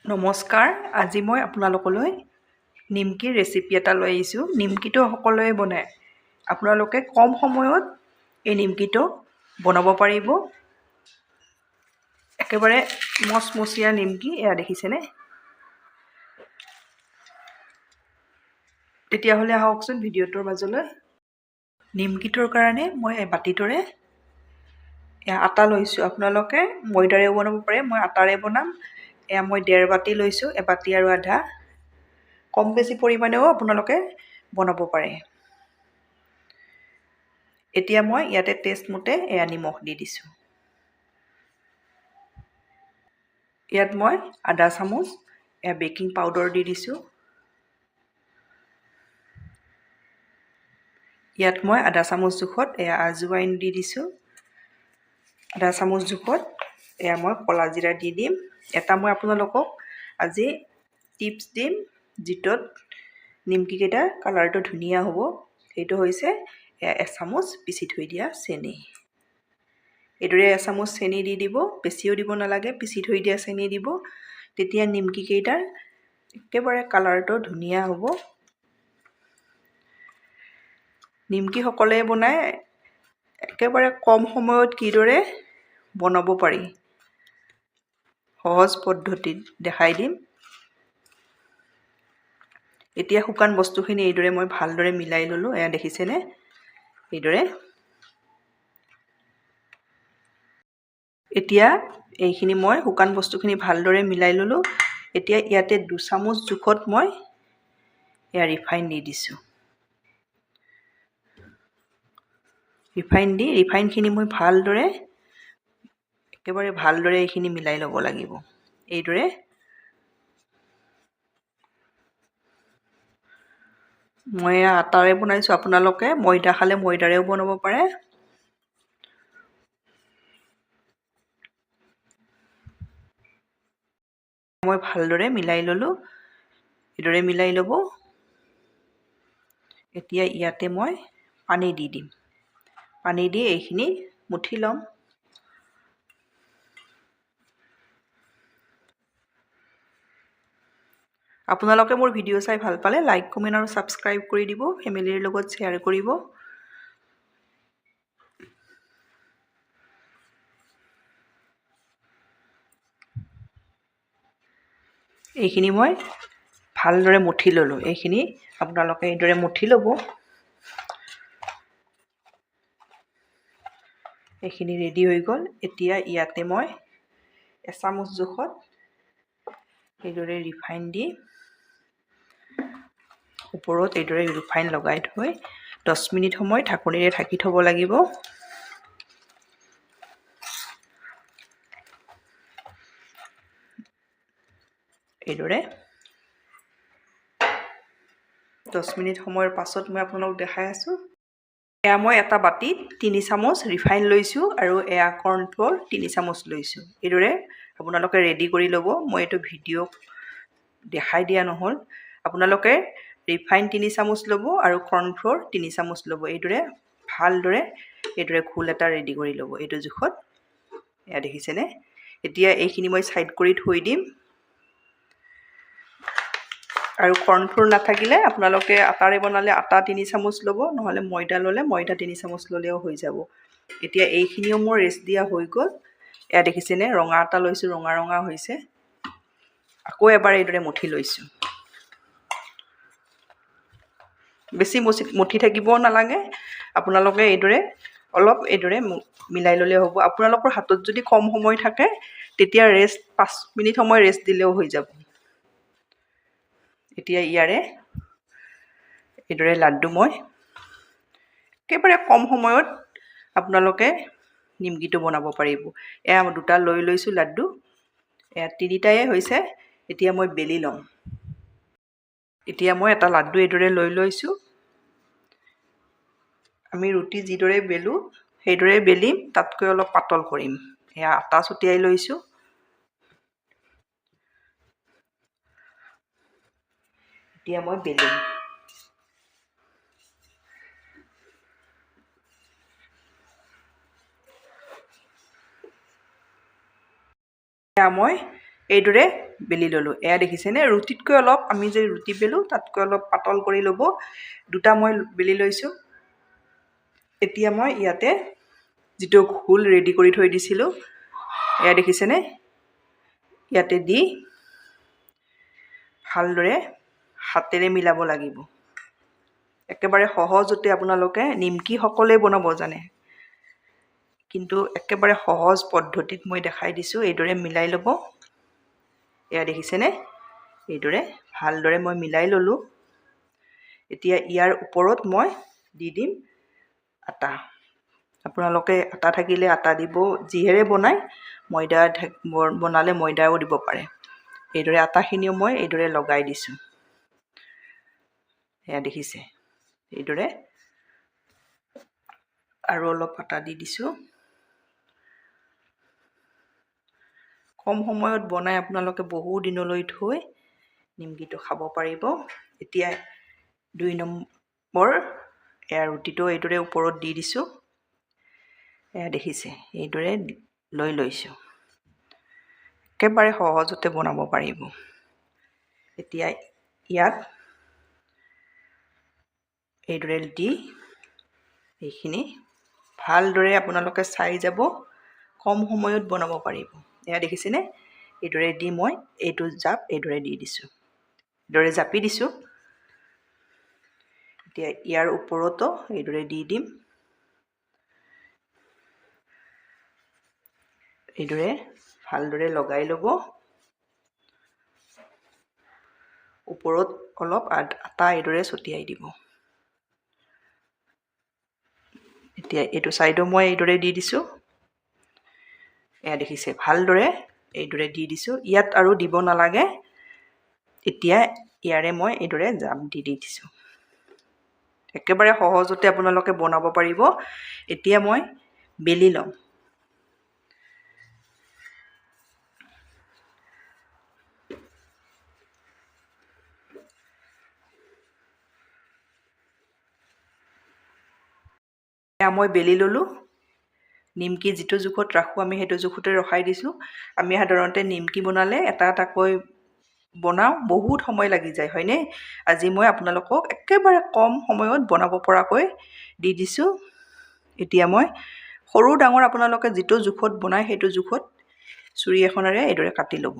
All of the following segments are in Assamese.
নমস্কাৰ। আজি মই আপোনালোকলৈ নিমকিৰ ৰেচিপি এটা লৈ আহিছোঁ। নিমকিটো সকলোৱে বনায়। আপোনালোকে কম সময়ত এই নিমকিটো বনাব পাৰিব। একেবাৰে মচমচীয়া নিমকি, এয়া দেখিছেনে? তেতিয়াহ'লে আহকচোন ভিডিঅ'টোৰ মাজলৈ। নিমকিটোৰ কাৰণে মই বাতিটোৰে এয়া আটা লৈছোঁ। আপোনালোকে ময়দাৰেও বনাব পাৰে, মই আটাৰে বনাম। এয়া মই 1.5 বাতি লৈছোঁ, এবাতি আৰু আধা। কম বেছি পৰিমাণেও আপোনালোকে বনাব পাৰে। এতিয়া মই ইয়াতে টেষ্ট মতে এয়া নিমখ দি দিছোঁ। ইয়াত মই আধা চামুচ এয়া বেকিং পাউডাৰ দি দিছোঁ। ইয়াত মই আধা চামুচ জোখত এয়া আজৱাইন দি দিছোঁ। আধা চামুচ জোখত এয়া মই ক'লা জিৰা দি দিম। এটা মই আপোনালোকক আজি টিপছ দিম, যিটোত নিমকিকেইটাৰ কালাৰটো ধুনীয়া হ'ব। সেইটো হৈছে এয়া এচামুচ পিচি থৈ দিয়া চেনি। এইদৰে এচামুচ চেনি দি দিব, বেছিও দিব নালাগে। পিচি থৈ দিয়া চেনি দিব, তেতিয়া নিমকিকেইটাৰ একেবাৰে কালাৰটো ধুনীয়া হ'ব। নিমকি সকলোৱে বনায়, একেবাৰে কম সময়ত কিদৰে বনাব পাৰি সহজ পদ্ধতিত দেখাই দিম। এতিয়া শুকান বস্তুখিনি এইদৰে মই ভালদৰে মিলাই ল'লোঁ। এয়া দেখিছেনে? এইদৰে এতিয়া এইখিনি মই শুকান বস্তুখিনি ভালদৰে মিলাই ল'লোঁ। এতিয়া ইয়াতে 2 চামুচ জোখত মই এয়া ৰিফাইন দি দিছোঁ। ৰিফাইনখিনি মই একেবাৰে ভালদৰে এইখিনি মিলাই ল'ব লাগিব। এইদৰে মই আটাৰে বনাইছোঁ, আপোনালোকে ময়দা খালে ময়দাৰেও বনাব পাৰে। মই ভালদৰে মিলাই ল'লোঁ। এইদৰে মিলাই ল'ব। এতিয়া ইয়াতে মই পানী দি দিম। পানী দি এইখিনি মুঠি ল'ম। আপোনালোকে মোৰ ভিডিঅ' চাই ভাল পালে লাইক, কমেণ্ট আৰু ছাবস্ক্ৰাইব কৰি দিব। ফেমিলিৰ লগত শ্বেয়াৰ কৰিব। এইখিনি মই ভালদৰে মুঠি ল'লোঁ। এইখিনি আপোনালোকে এইদৰে মুঠি ল'ব। এইখিনি ৰেডি হৈ গ'ল। এতিয়া ইয়াতে মই এচামুচ জোখত এইদৰে ৰিফাইন দি ওপৰত এইদৰে ৰিফাইন লগাই থৈ 10 মিনিট সময় ঢাকনিৰে ঢাকি থ'ব লাগিব। এইদৰে 10 মিনিট সময়ৰ পাছত মই আপোনালোকক দেখাই আছোঁ। এয়া মই এটা বাতিত 3 চামুচ ৰিফাইন লৈছোঁ আৰু এয়া কৰ্ণফ্ল'ৰ 3 চামুচ লৈছোঁ। এইদৰে আপোনালোকে ৰেডি কৰি ল'ব। মই এইটো ভিডিঅ' দেখাই দিয়া নহ'ল। আপোনালোকে ৰিফাইন 3 চামুচ ল'ব আৰু কৰ্ণফ্ল'ৰ 3 চামুচ ল'ব। এইদৰে ভালদৰে এইদৰে ঘোল এটা ৰেডি কৰি ল'ব। এইটো জোখত এয়া দেখিছেনে? এতিয়া এইখিনি মই ছাইড কৰি থৈ দিম। আৰু কৰ্ণফ্ল'ৰ নাথাকিলে আপোনালোকে আটাৰে বনালে আটা 3 চামুচ ল'ব, নহ'লে ময়দা ল'লে ময়দা 3 চামুচ ল'লেও হৈ যাব। এতিয়া এইখিনিও মোৰ ৰেষ্ট দিয়া হৈ গ'ল। এয়া দেখিছেনে? ৰঙা আটা লৈছোঁ, ৰঙা ৰঙা হৈছে। আকৌ এবাৰ এইদৰে মুঠি লৈছোঁ। বেছি মুঠি থাকিবও নালাগে। আপোনালোকে এইদৰে অলপ এইদৰে মিলাই ল'লেও হ'ব। আপোনালোকৰ হাতত যদি কম সময় থাকে, তেতিয়া 5 মিনিট সময় ৰেষ্ট দিলেও হৈ যাব। এতিয়া ইয়াৰে এইদৰে লাড্ডু মই একেবাৰে কম সময়ত আপোনালোকে নিমকিটো বনাব পাৰিব। এয়া মই 2টা লৈ লৈছোঁ লাড্ডু। এয়া 3টায়ে হৈছে। এতিয়া মই বেলি ল'ম। এতিয়া মই এটা লাড্ডু এইদৰে লৈ লৈছোঁ। আমি ৰুটি যিদৰে বেলোঁ সেইদৰে বেলিম, তাতকৈ অলপ পাতল কৰিম। এয়া আটা ছটিয়াই লৈছোঁ। এতিয়া মই বেলিম। এয়া মই এইদৰে বেলি ল'লোঁ। এয়া দেখিছেনে, ৰুটিতকৈ অলপ আমি যে ৰুটি বেলোঁ তাতকৈ অলপ পাতল কৰি ল'ব। দুটা মই বেলি লৈছোঁ। এতিয়া মই ইয়াতে যিটো ঘোল ৰেডি কৰি থৈ দিছিলোঁ, এয়া দেখিছেনে, ইয়াতে দি ভালদৰে হাতেৰে মিলাব লাগিব। একেবাৰে সহজতে আপোনালোকে নিমকি সকলোৱে বনাব জানে, কিন্তু একেবাৰে সহজ পদ্ধতিত মই দেখাই দিছোঁ। এইদৰে মিলাই ল'ব। এয়া দেখিছেনে, এইদৰে ভালদৰে মই মিলাই ল'লোঁ। এতিয়া ইয়াৰ ওপৰত মই দি দিম আটা। আপোনালোকে আটা থাকিলে আটা দিব, যিহেৰে বনায়, ময়দা বনালে ময়দাও দিব পাৰে। এইদৰে আটাখিনিও মই এইদৰে লগাই দিছোঁ। এয়া দেখিছে, এইদৰে আৰু অলপ আটা দি দিছোঁ। কম সময়ত বনাই আপোনালোকে বহু দিনলৈ থৈ নিমকিটো খাব পাৰিব। এতিয়া 2 নম্বৰ এয়া ৰুটিটো এইদৰে ওপৰত দি দিছোঁ। এয়া দেখিছে, এইদৰে লৈ লৈছোঁ। একেবাৰে সহজতে বনাব পাৰিব। এতিয়া ইয়াত এইদৰে দি এইখিনি ভালদৰে আপোনালোকে চাই যাব, কম সময়ত বনাব পাৰিব। এয়া দেখিছেনে, এইদৰে দি মই এইটো জাপ এইদৰে দি দিছোঁ, এইদৰে জাপি দিছোঁ। এতিয়া ইয়াৰ ওপৰতো এইদৰে দি দিম। এইদৰে ভালদৰে লগাই ল'ব। ওপৰত অলপ আটা এইদৰে ছটিয়াই দিব। এতিয়া এইটো ছাইডো মই এইদৰে দি দিছোঁ। এয়া দেখিছে, ভালদৰে এইদৰে দি দিছোঁ। ইয়াত আৰু দিব নালাগে। এতিয়া ইয়াৰে মই এইদৰে জাপ দি দিছোঁ। একেবাৰে সহজতে আপোনালোকে বনাব পাৰিব। এতিয়া মই বেলি ল'ম। এয়া মই বেলি ল'লোঁ। নিমকি যিটো জোখত ৰাখোঁ আমি সেইটো জোখতে ৰখাই দিছোঁ। আমি সাধাৰণতে নিমকি বনালে এটা এটাকৈ বনাওঁ, বহুত সময় লাগি যায়, হয়নে? আজি মই আপোনালোকক একেবাৰে কম সময়ত বনাব পৰাকৈ দি দিছোঁ। এতিয়া মই সৰু ডাঙৰ আপোনালোকে যিটো জোখত বনায় সেইটো জোখত চুৰি এখনেৰে এইদৰে কাটি ল'ব।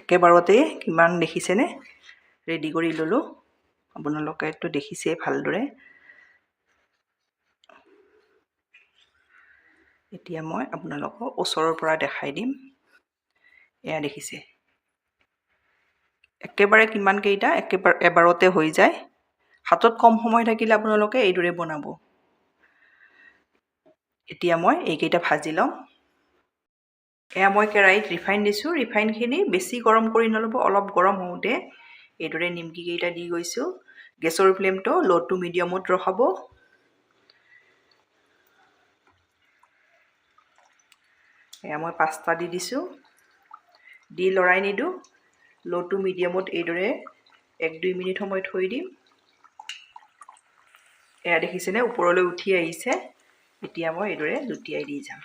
একেবাৰতে কিমান দেখিছেনে, ৰেডি কৰি ল'লোঁ। আপোনালোকেতো দেখিছেই ভালদৰে। এতিয়া মই আপোনালোকক ওচৰৰ পৰা দেখাই দিম। এয়া দেখিছে, একেবাৰে কিমানকেইটা এবাৰতে হৈ যায়। হাতত কম সময় থাকিলে আপোনালোকে এইদৰে বনাব। এতিয়া মই এইকেইটা ভাজি ল'ম। এয়া মই কেৰাহীত ৰিফাইন দিছোঁ। ৰিফাইনখিনি বেছি গৰম কৰি নল'ব, অলপ গৰম হওঁতে এইদৰে নিমকিকেইটা দি গৈছোঁ। গেছৰ ফ্লেমটো ল' টু মিডিয়ামত ৰখাব। এয়া মই 5টা দি দিছোঁ। দি লৰাই নিদিওঁ, ল' টু মিডিয়ামত এইদৰে 1-2 মিনিট সময় থৈ দিম। এয়া দেখিছেনে, ওপৰলৈ উঠি আহিছে। এতিয়া মই এইদৰে লুটিয়াই দি যাম।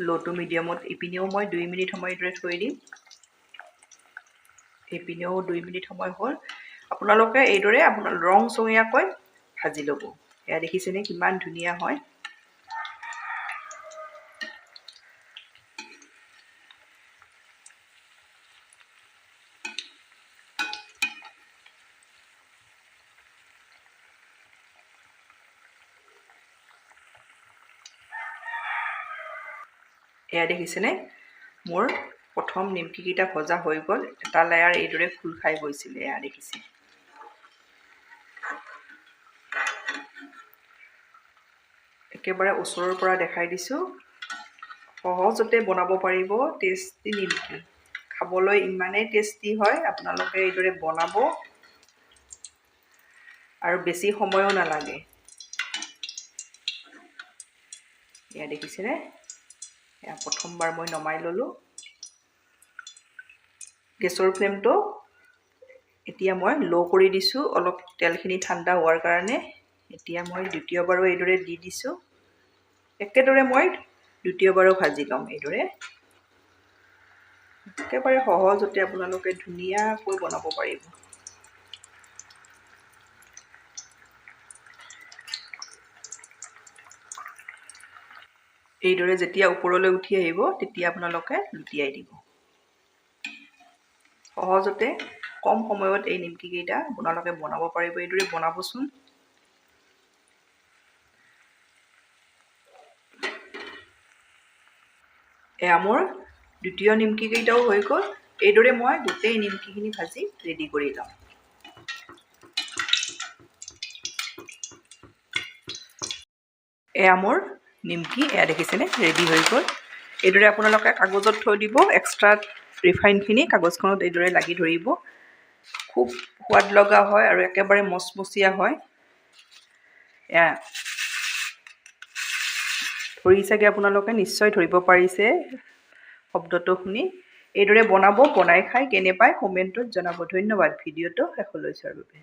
ল' টু মিডিয়ামত ইপিনেও মই 2 মিনিট সময় এইদৰে থৈ দিম। এইপিনেও 2 মিনিট সময় হ'ল। আপোনালোকে এইদৰে আপোনাৰ ৰংচঙীয়াকৈ ভাজি ল'ব। এয়া দেখিছেনে কিমান ধুনীয়া হয়। এয়া দেখিছেনে, মোৰ প্ৰথম নিমকিকেইটা ভজা হৈ গ'ল। এটা লেয়াৰ এইদৰে খোল খাই গৈছিলে। এয়া দেখিছে। একেবাৰে ওচৰৰ পৰা দেখাই দিছোঁ। সহজতে বনাব পাৰিব টেষ্টি নিমকি। খাবলৈ ইমানেই টেষ্টি হয়, আপোনালোকে এইদৰে বনাব আৰু বেছি সময়ো নালাগে। এয়া দেখিছেনে? এয়া প্ৰথমবাৰ মই নমাই ল'লোঁ। গেছৰ ফ্লেমটো এতিয়া মই ল' কৰি দিছোঁ, অলপ তেলখিনি ঠাণ্ডা হোৱাৰ কাৰণে। এতিয়া মই দ্বিতীয়বাৰো এইদৰে দি দিছোঁ। একেদৰে মই দ্বিতীয়বাৰো ভাজি ল'ম এইদৰে। একেবাৰে সহজতে আপোনালোকে ধুনীয়াকৈ বনাব পাৰিব। এইদৰে যেতিয়া ওপৰলৈ উঠি আহিব তেতিয়া আপোনালোকে লুটিয়াই দিব। সহজতে কম সময়ত এই নিমকিকেইটা আপোনালোকে বনাব পাৰিব। এইদৰে বনাবচোন। এয়া মোৰ দ্বিতীয় নিমকিকেইটাও হৈ গ'ল। এইদৰে মই গোটেই নিমকিখিনি ভাজি ৰেডি কৰি লওঁ। এয়া মোৰ নিমকি, এয়া দেখিছেনে ৰেডি হৈ গ'ল। এইদৰে আপোনালোকে কাগজত থৈ দিব। এক্সট্ৰা ৰিফাইনখিনি কাগজখনত এইদৰে লাগি ধৰিব। খুব সোৱাদ লগা হয় আৰু একেবাৰে মচমচীয়া হয়। এয়া ধৰিছেগৈ, আপোনালোকে নিশ্চয় ধৰিব পাৰিছে শব্দটো শুনি। এইদৰে বনাব, বনাই খাই কেনে পায় কমেণ্টত জনাব। ধন্যবাদ ভিডিঅ'টো শেষলৈ চোৱাৰ বাবে।